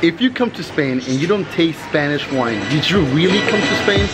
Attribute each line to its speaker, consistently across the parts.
Speaker 1: If you come to Spain and you don't taste Spanish wine, did you really come to Spain?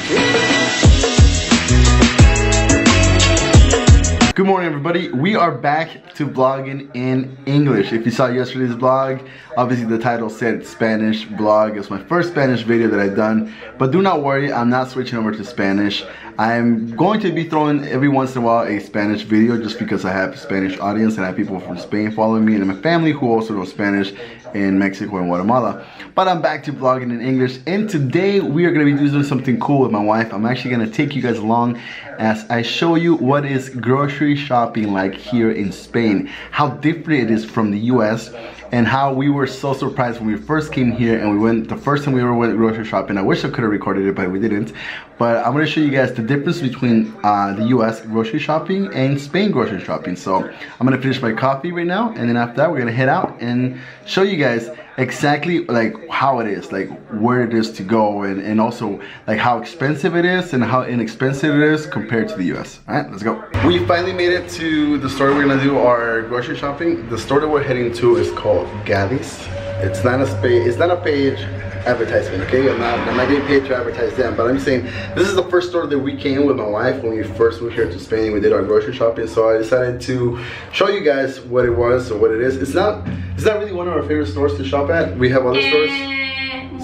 Speaker 1: Good morning, everybody. We are back to vlogging in English. If you saw yesterday's vlog, obviously the title said Spanish vlog. It's my first Spanish video that I've done, but do not worry, I'm not switching over to Spanish. I'm going to be throwing every once in a while a Spanish video just because I have a Spanish audience and I have people from Spain following me and my family who also know Spanish in Mexico and Guatemala. But I'm back to vlogging in English, and today we are going to be doing something cool with my wife. I'm actually going to take you guys along as I show you what is grocery shopping like here in Spain, how different it is from the US, and how we were so surprised when we first came here and we went, the first time we ever went grocery shopping. I wish I could have recorded it, but we didn't. But I'm going to show you guys the difference between the US grocery shopping and Spain grocery shopping. So I'm going to finish my coffee right now, and then after that we're going to head out and show you guys exactly like how it is, like where it is to go, and also like how expensive it is and how inexpensive it is compared to the US. All right, let's go. We finally made it to the store we're gonna do our grocery shopping. The store that we're heading to is called Gaddy's. It's not a paid advertisement, okay? I'm not getting paid to advertise them, but I'm saying this is the first store that we came with my wife when we first moved here to Spain. We did our grocery shopping, so I decided to show you guys what it was or what it is. It's not really one of our favorite stores to shop at. We have other stores.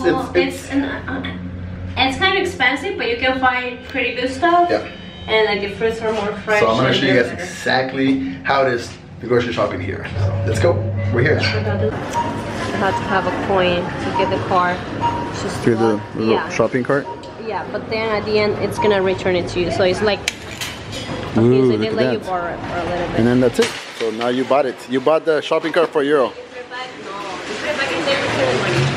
Speaker 2: Well, it's kind of expensive, but you can find pretty good stuff.
Speaker 1: Yeah.
Speaker 2: And like the fruits are more fresh.
Speaker 1: So I'm gonna show you guys exactly how it is the grocery shopping here. So let's go. We're here.
Speaker 2: Had to have a coin to get the car. Just
Speaker 1: Through the little shopping cart?
Speaker 2: Yeah, but then at the end it's gonna return it to you. So it's like,
Speaker 1: Ooh,
Speaker 2: so they let you borrow it for a little bit.
Speaker 1: And then that's it. So now you bought it. You bought the shopping cart for €1.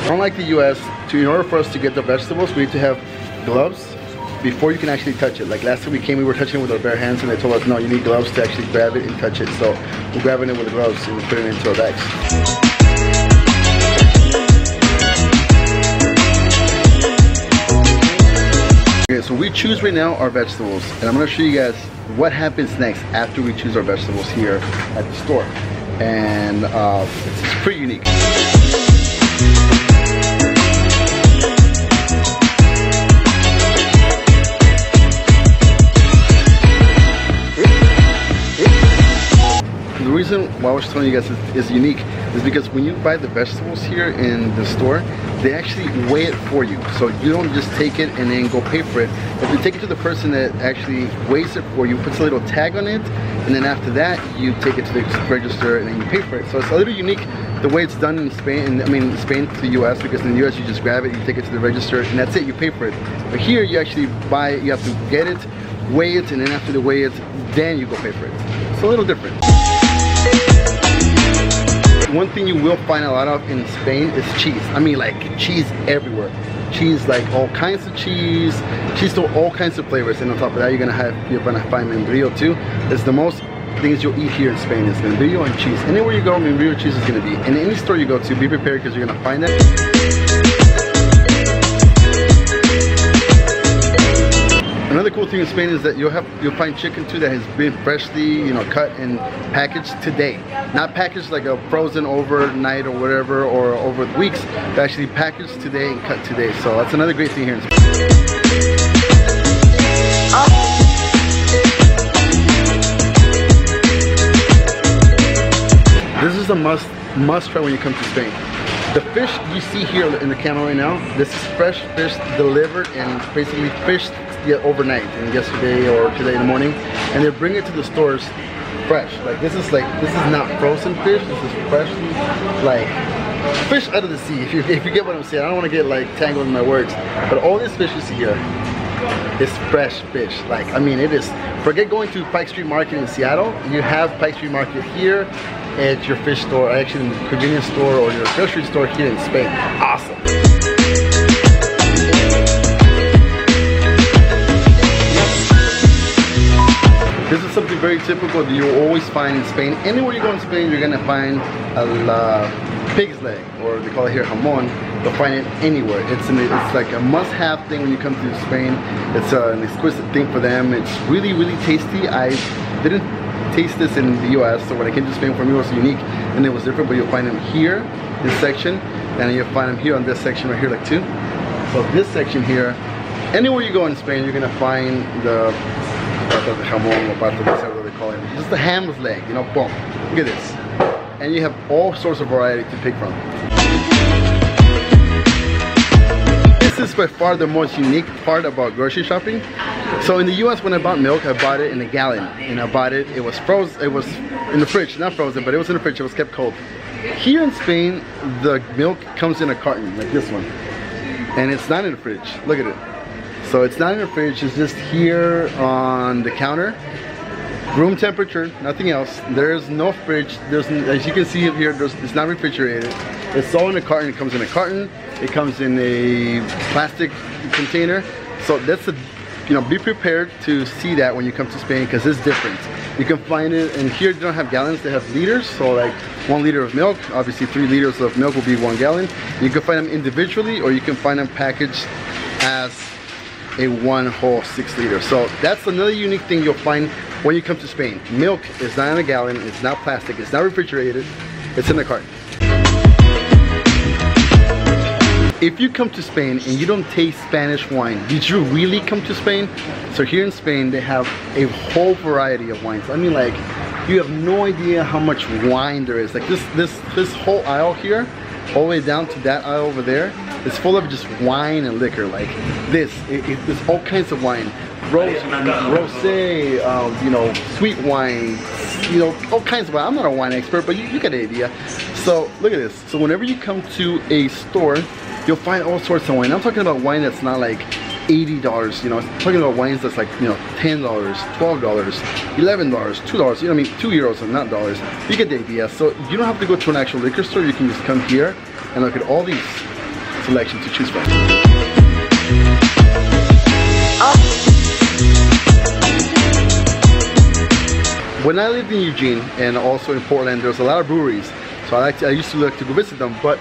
Speaker 1: Unlike the US, in order for us to get the vegetables, we need to have gloves before you can actually touch it. Like last time we came, we were touching it with our bare hands, and they told us, no, you need gloves to actually grab it and touch it. So we're grabbing it with the gloves and we're putting it into our bags. Okay, so we choose right now our vegetables, and I'm going to show you guys what happens next after we choose our vegetables here at the store. And it's pretty unique. The reason why I was telling you guys is unique is because when you buy the vegetables here in the store, they actually weigh it for you. So you don't just take it and then go pay for it. If you take it to the person that actually weighs it for you, puts a little tag on it, and then after that you take it to the register and then you pay for it. So it's a little unique the way it's done in Spain, Spain to the US, because in the US you just grab it, you take it to the register, and that's it, you pay for it. But here you actually buy it, you have to get it, weigh it, and then after they weigh it, then you go pay for it. It's a little different. One thing you will find a lot of in Spain is cheese. I mean, like cheese everywhere. Cheese, like all kinds of cheese to all kinds of flavors, and on top of that you're gonna find membrillo too. It's the most things you'll eat here in Spain is membrillo and cheese. Anywhere you go, membrillo cheese is gonna be. In any store you go to, be prepared because you're gonna find that. Another cool thing in Spain is that you'll find chicken too that has been freshly, cut and packaged today. Not packaged like a frozen overnight or whatever, or over weeks, but actually packaged today and cut today. So that's another great thing here in Spain. This is a must try when you come to Spain. The fish you see here in the camera right now, this is fresh fish delivered and basically fished overnight, and yesterday or today in the morning, and they bring it to the stores fresh. Like this is not frozen fish. This is freshly like fish out of the sea. If you get what I'm saying, I don't want to get like tangled in my words, but all this fish you see here is fresh fish. Like, I mean, it is. Forget going to Pike Street Market in Seattle. You have Pike Street Market here at your fish store, actually in the convenience store or your grocery store here in Spain. Awesome. This is something very typical that you'll always find in Spain. Anywhere you go in Spain, you're gonna find a pig's leg, or they call it here jamón. You'll find it anywhere. It's like a must-have thing when you come to Spain. It's an exquisite thing for them. It's really, really tasty. I didn't taste this in the US, so when I came to Spain, for me it was unique and it was different, but you'll find them here, this section. and you'll find them here on this section right here, like too. So this section here, anywhere you go in Spain, you're gonna find the pata de jamón or pata de cerdo, they call it. Just the ham's leg, you know, boom. Look at this. And you have all sorts of variety to pick from. This is by far the most unique part about grocery shopping. So in the US, when I bought milk, I bought it in a gallon, and I bought it, it was frozen, it was in the fridge, not frozen, but it was in the fridge, it was kept cold. Here in Spain, the milk comes in a carton, like this one, and it's not in the fridge. Look at it. So it's not in the fridge, it's just here on the counter, room temperature, nothing else. There's no fridge, as you can see here, it's not refrigerated. It's all in a carton. It comes in a carton, it comes in a plastic container. So that's a, you know, be prepared to see that when you come to Spain, because it's different. You can find it, and here they don't have gallons, they have liters. So like 1 liter of milk, obviously 3 liters of milk will be 1 gallon. You can find them individually, or you can find them packaged as a 1 whole 6 liter. So that's another unique thing you'll find when you come to Spain. Milk is not in a gallon, it's not plastic, it's not refrigerated, it's in a carton. If you come to Spain and you don't taste Spanish wine, did you really come to Spain? So here in Spain, they have a whole variety of wines. I mean, like, you have no idea how much wine there is. Like this whole aisle here, all the way down to that aisle over there, is full of just wine and liquor. Like this, there's all kinds of wine. Rosé, you know, sweet wine, you know, all kinds of wine. I'm not a wine expert, but you get the idea. So look at this. So whenever you come to a store, you'll find all sorts of wine. I'm talking about wine that's not like $80, you know. I'm talking about wines that's like, you know, $10, $12, $11, $2, you know, I mean, €2 and not dollars. You get the idea. So you don't have to go to an actual liquor store. You can just come here and look at all these selections to choose from. When I lived in Eugene and also in Portland, there's a lot of breweries. So I used to like to go visit them, but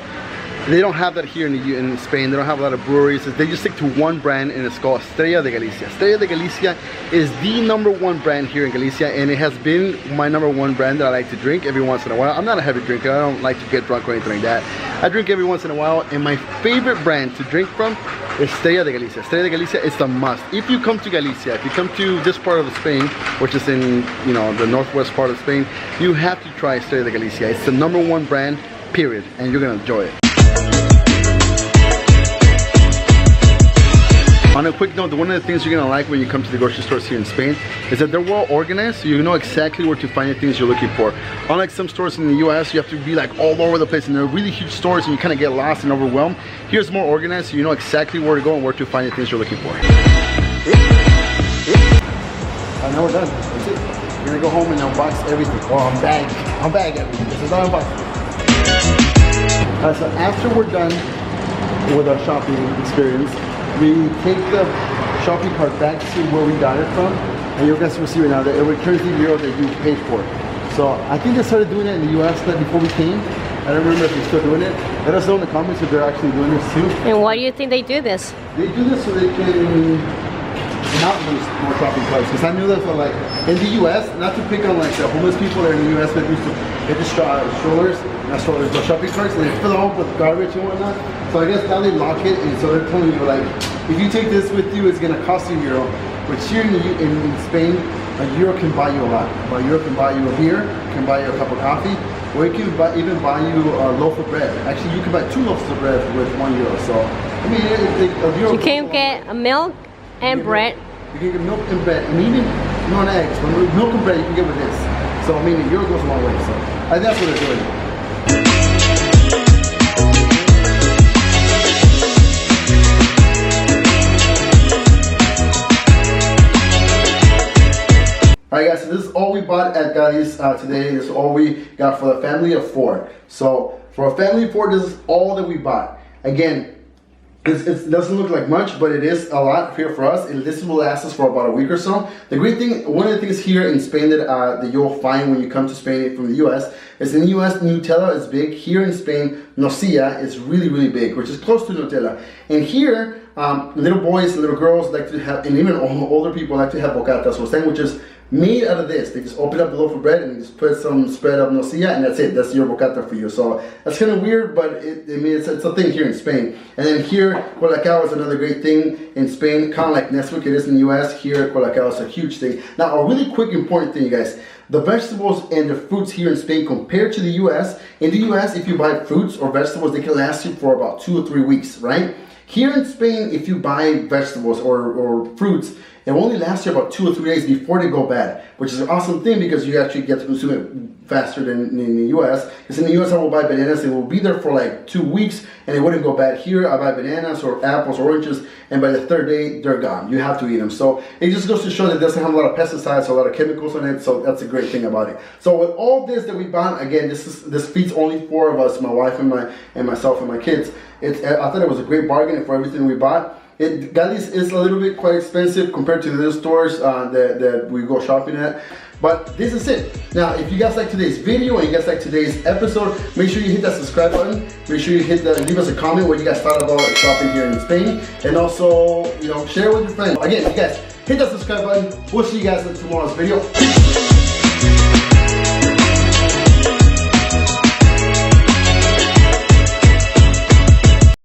Speaker 1: they don't have that here in Spain. They don't have a lot of breweries. They just stick to one brand, and it's called Estrella de Galicia. Estrella de Galicia is the #1 brand here in Galicia, and it has been my #1 brand that I like to drink every once in a while. I'm not a heavy drinker. I don't like to get drunk or anything like that. I drink every once in a while, and my favorite brand to drink from is Estrella de Galicia. Estrella de Galicia is the must. If you come to Galicia, if you come to this part of Spain, which is in, you know, the northwest part of Spain, you have to try Estrella de Galicia. It's the #1 brand, period, and you're gonna enjoy it. On a quick note, one of the things you're gonna like when you come to the grocery stores here in Spain is that they're well organized, so you know exactly where to find the things you're looking for. Unlike some stores in the US, you have to be like all over the place, and they're really huge stores and you kind of get lost and overwhelmed. Here's more organized, so you know exactly where to go and where to find the things you're looking for. And now we're done. That's it. We're gonna go home and unbox everything. Oh, unbag everything. This is not unboxing. So after we're done with our shopping experience, we take the shopping cart back to where we got it from, and you guys will see right now that it returns the euro that you paid for. So I think they started doing that in the US before we came. I don't remember if they're still doing it. Let us know in the comments if they're actually doing this too.
Speaker 2: And why do you think they do this?
Speaker 1: They do this so they can not lose more shopping carts. Because I knew that for like in the US, not to pick on like the homeless people that are in the US that used to get the strollers, not strollers, but shopping carts, and they fill them up with garbage and whatnot. So I guess now they lock it, and so they're telling you like, if you take this with you, it's gonna cost you €1. But here in Spain, €1 can buy you a lot. €1 can buy you a beer, can buy you a cup of coffee, or it can even buy you a loaf of bread. Actually, you can buy 2 loaves of bread with €1. So I mean,
Speaker 2: you can get a milk and bread.
Speaker 1: You can get milk and bread, and even non-eggs. But milk and bread you can get with this. So I mean, €1 goes a long way. So I think that's what they're doing. Alright guys, so this is all we bought at Gali's today. This is all we got for the family of 4. So for a family of 4, this is all that we bought. Again, it doesn't look like much, but it is a lot here for us. This will last us for about a week or so. The great thing, one of the things here in Spain that you'll find when you come to Spain from the US, is in the US, Nutella is big. Here in Spain, Nocilla is really, really big, which is close to Nutella. And here, little boys and little girls like to have, and even older people like to have bocatas or sandwiches made out of this. They just open up the loaf of bread and they just put some spread of nocilla, and that's it. That's your bocata for you. So that's kind of weird, but it's a thing here in Spain. And then here, colacao is another great thing in Spain, kind of like Nesquik it is in the US. Here, colacao is a huge thing. Now, a really quick important thing, you guys. The vegetables and the fruits here in Spain compared to the US. In the US, if you buy fruits or vegetables, they can last you for about 2 or 3 weeks, right? Here in Spain, if you buy vegetables or fruits, it will only lasts you about 2 or 3 days before they go bad, which is an awesome thing because you actually get to consume it faster than in the US. Because in the US, I will buy bananas, they will be there for like 2 weeks and they wouldn't go bad. Here, I buy bananas or apples or oranges, and by the 3rd day, they're gone. You have to eat them. So it just goes to show that it doesn't have a lot of pesticides, or a lot of chemicals on it, so that's a great thing about it. So with all this that we bought, again, this feeds only 4 of us, my wife and myself and my kids. I thought it was a great bargain for everything we bought. Gali's is a little bit quite expensive compared to the other stores that we go shopping at. But this is it. Now, if you guys like today's video and you guys like today's episode, make sure you hit that subscribe button. Make sure you leave us a comment what you guys thought about shopping here in Spain. And also, share with your friends. Again, you guys hit that subscribe button. We'll see you guys in tomorrow's video.